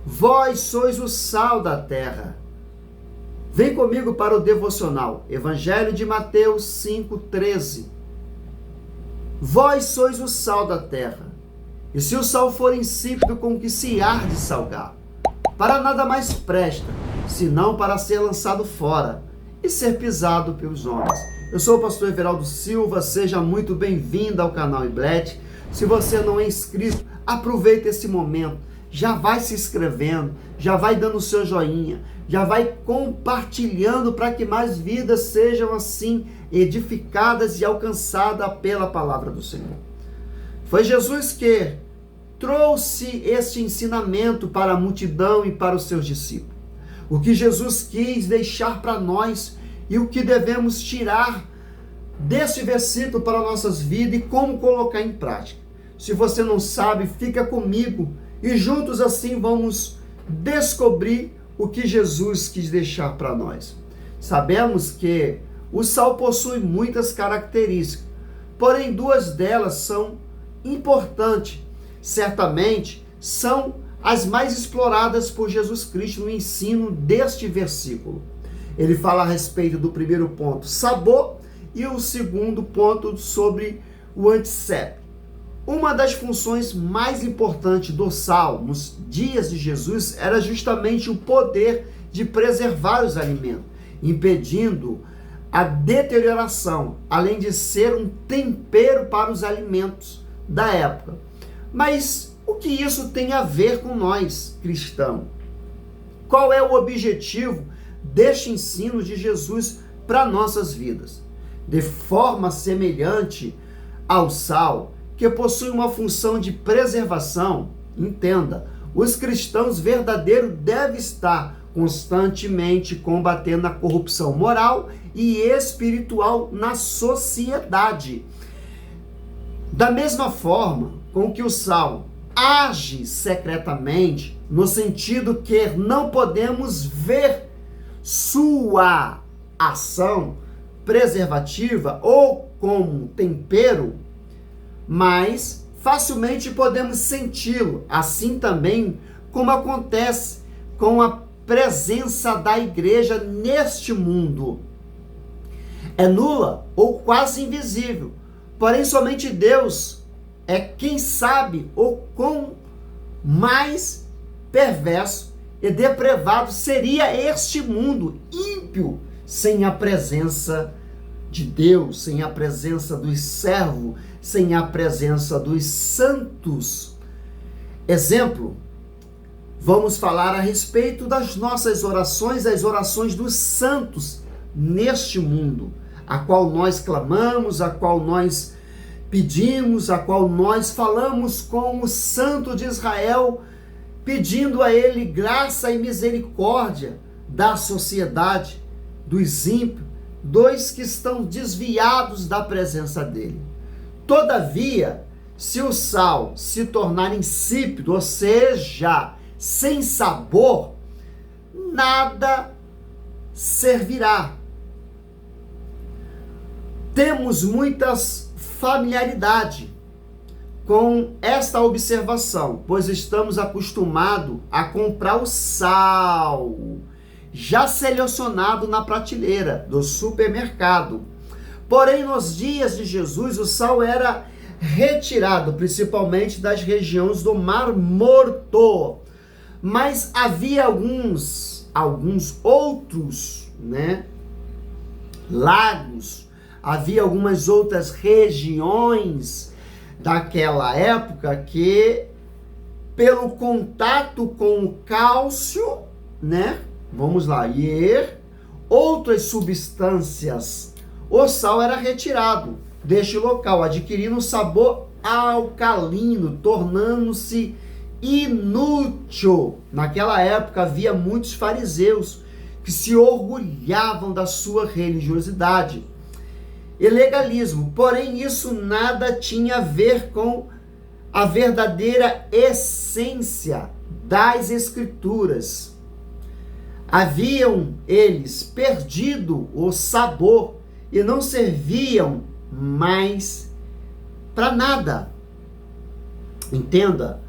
Vós sois o sal da terra. Vem comigo para o devocional. Evangelho de Mateus 5,13. Vós sois o sal da terra. E se o sal for insípido, com que se há de salgar? Para nada mais presta, senão para ser lançado fora e ser pisado pelos homens. Eu sou o pastor Everaldo Silva, seja muito bem-vindo ao canal Iblete. Se você não é inscrito, aproveita esse momento, já vai se inscrevendo, já vai dando o seu joinha, já vai compartilhando para que mais vidas sejam assim edificadas e alcançadas pela palavra do Senhor. Foi Jesus que trouxe este ensinamento para a multidão e para os seus discípulos. O que Jesus quis deixar para nós e o que devemos tirar deste versículo para nossas vidas e como colocar em prática. Se você não sabe, fica comigo e juntos assim vamos descobrir o que Jesus quis deixar para nós. Sabemos que o sal possui muitas características, porém duas delas são importantes. Certamente são as mais exploradas por Jesus Cristo no ensino deste versículo. Ele fala a respeito do primeiro ponto, sabor, e o segundo ponto sobre o antisséptico. Uma das funções mais importantes do sal nos dias de Jesus era justamente o poder de preservar os alimentos, impedindo a deterioração, além de ser um tempero para os alimentos da época. Mas o que isso tem a ver com nós, cristãos? Qual é o objetivo deste ensino de Jesus para nossas vidas? De forma semelhante ao sal, que possui uma função de preservação, entenda, os cristãos verdadeiros devem estar constantemente combatendo a corrupção moral e espiritual na sociedade. Da mesma forma com que o sal age secretamente, no sentido que não podemos ver sua ação preservativa ou como tempero, mas facilmente podemos senti-lo, assim também como acontece com a presença da igreja neste mundo. É nula ou quase invisível, porém somente Deus é quem sabe o quão mais perverso e depravado seria este mundo ímpio sem a presença de Deus, sem a presença dos servos, sem a presença dos santos. Exemplo, vamos falar a respeito das nossas orações, as orações dos santos neste mundo, a qual nós clamamos, a qual nós pedimos, a qual nós falamos com o Santo de Israel, pedindo a ele graça e misericórdia da sociedade, dos ímpios, dos que estão desviados da presença dele. Todavia, se o sal se tornar insípido, ou seja, sem sabor, nada servirá. Temos muitas familiaridade com esta observação, pois estamos acostumados a comprar o sal já selecionado na prateleira do supermercado. Porém, nos dias de Jesus, o sal era retirado, principalmente das regiões do Mar Morto. Mas havia alguns outros, lagos, havia algumas outras regiões daquela época que, pelo contato com o cálcio, outras substâncias, o sal era retirado deste local, adquirindo um sabor alcalino, tornando-se inútil. Naquela época havia muitos fariseus que se orgulhavam da sua religiosidade e legalismo, porém isso nada tinha a ver com a verdadeira essência das Escrituras. Haviam eles perdido o sabor e não serviam mais para nada. Entenda,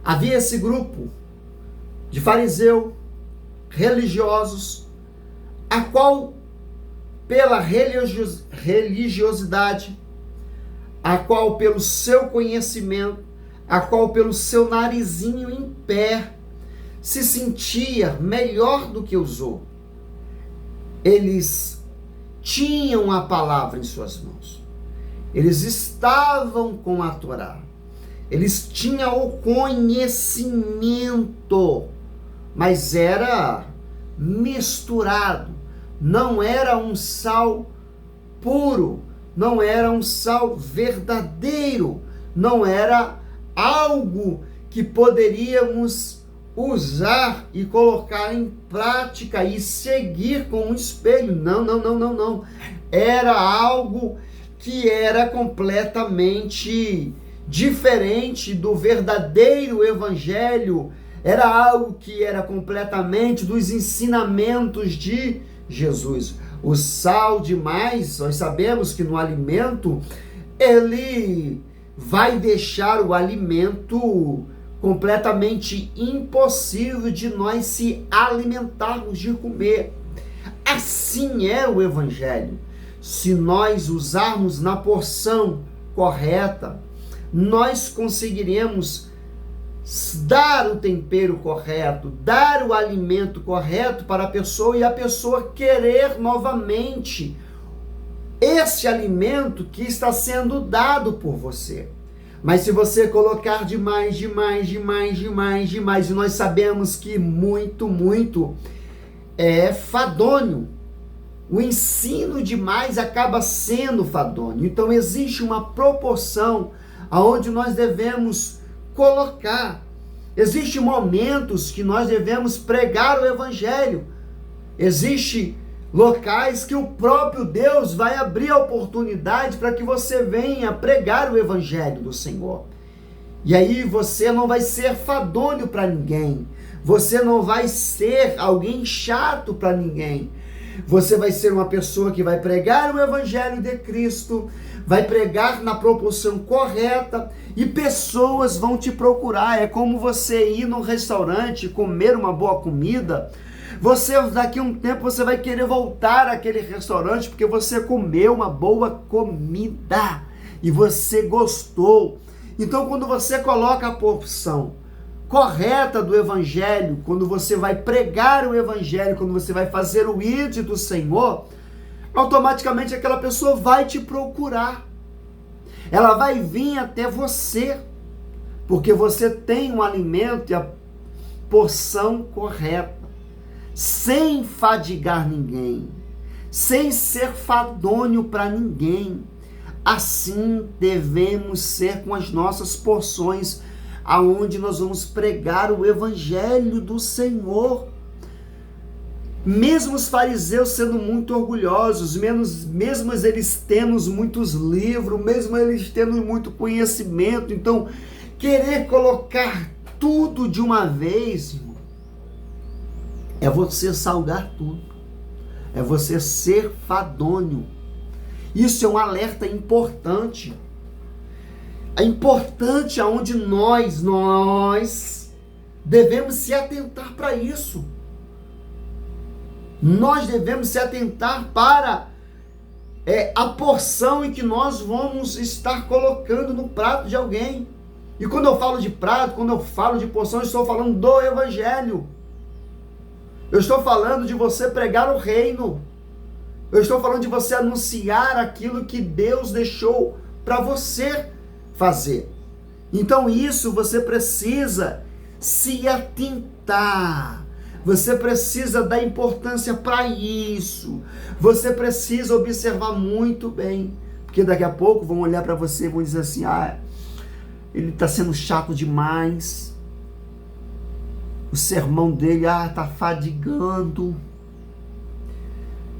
havia esse grupo de fariseu, religiosos, a qual pela religiosidade, a qual pelo seu conhecimento, a qual pelo seu narizinho em pé, se sentia melhor do que os outros. Eles tinham a palavra em suas mãos. Eles estavam com a Torá. Eles tinham o conhecimento, mas era misturado. Não era um sal puro, não era um sal verdadeiro, não era algo que poderíamos usar e colocar em prática e seguir com um espelho. Não. Era algo que era completamente diferente do verdadeiro evangelho. Era algo que era completamente dos ensinamentos de Jesus. O sal demais, nós sabemos que no alimento, ele vai deixar o alimento completamente impossível de nós se alimentarmos, de comer. Assim é o evangelho. Se nós usarmos na porção correta, nós conseguiremos dar o tempero correto, dar o alimento correto para a pessoa e a pessoa querer novamente esse alimento que está sendo dado por você. Mas se você colocar demais, e nós sabemos que muito é fadônio. O ensino demais acaba sendo fadônio. Então existe uma proporção aonde nós devemos colocar. Existem momentos que nós devemos pregar o evangelho. Existem locais que o próprio Deus vai abrir a oportunidade para que você venha pregar o evangelho do Senhor. E aí você não vai ser fadônio para ninguém. Você não vai ser alguém chato para ninguém. Você vai ser uma pessoa que vai pregar o evangelho de Cristo, vai pregar na proporção correta e pessoas vão te procurar. É como você ir num restaurante, comer uma boa comida. Daqui a um tempo você vai querer voltar àquele restaurante porque você comeu uma boa comida e você gostou. Então, quando você coloca a porção correta do evangelho, quando você vai pregar o evangelho, quando você vai fazer o ID do Senhor, automaticamente aquela pessoa vai te procurar. Ela vai vir até você, porque você tem um alimento e a porção correta, sem fadigar ninguém, sem ser fadônio para ninguém. Assim devemos ser com as nossas porções, aonde nós vamos pregar o evangelho do Senhor. Mesmo os fariseus sendo muito orgulhosos, mesmo eles tendo muitos livros, mesmo eles tendo muito conhecimento, então querer colocar tudo de uma vez, irmão, é você salgar tudo, é você ser fadônio. Isso é um alerta importante. É importante aonde nós devemos se atentar para isso. Nós devemos se atentar para a porção em que nós vamos estar colocando no prato de alguém. E quando eu falo de prato, quando eu falo de porção, eu estou falando do evangelho. Eu estou falando de você pregar o reino. Eu estou falando de você anunciar aquilo que Deus deixou para você fazer. Então isso você precisa se atentar. Você precisa dar importância para isso. Você precisa observar muito bem. Porque daqui a pouco vão olhar para você e vão dizer assim: ele está sendo chato demais. O sermão dele, está fadigando.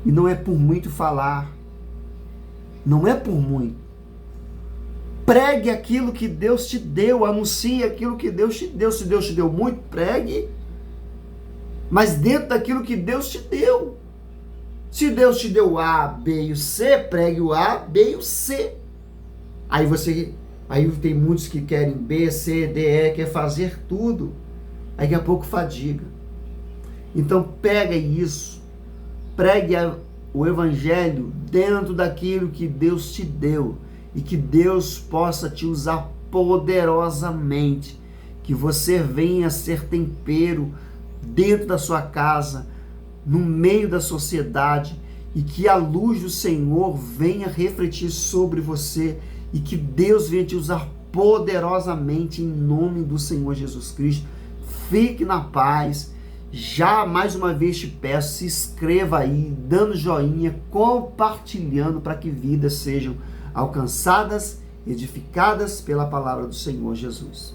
E não é por muito falar. Não é por muito. Pregue aquilo que Deus te deu. Anuncie aquilo que Deus te deu. Se Deus te deu muito, pregue. Mas dentro daquilo que Deus te deu. Se Deus te deu A, B e o C, pregue o A, B e o C. Aí tem muitos que querem B, C, D, E, quer fazer tudo. daqui a pouco fadiga. Então pega isso, pregue o evangelho dentro daquilo que Deus te deu e que Deus possa te usar poderosamente, que você venha ser tempero dentro da sua casa, no meio da sociedade, e que a luz do Senhor venha refletir sobre você e que Deus venha te usar poderosamente em nome do Senhor Jesus Cristo. Fique na paz. Já mais uma vez te peço, se inscreva aí, dando joinha, compartilhando para que vidas sejam alcançadas, edificadas pela palavra do Senhor Jesus.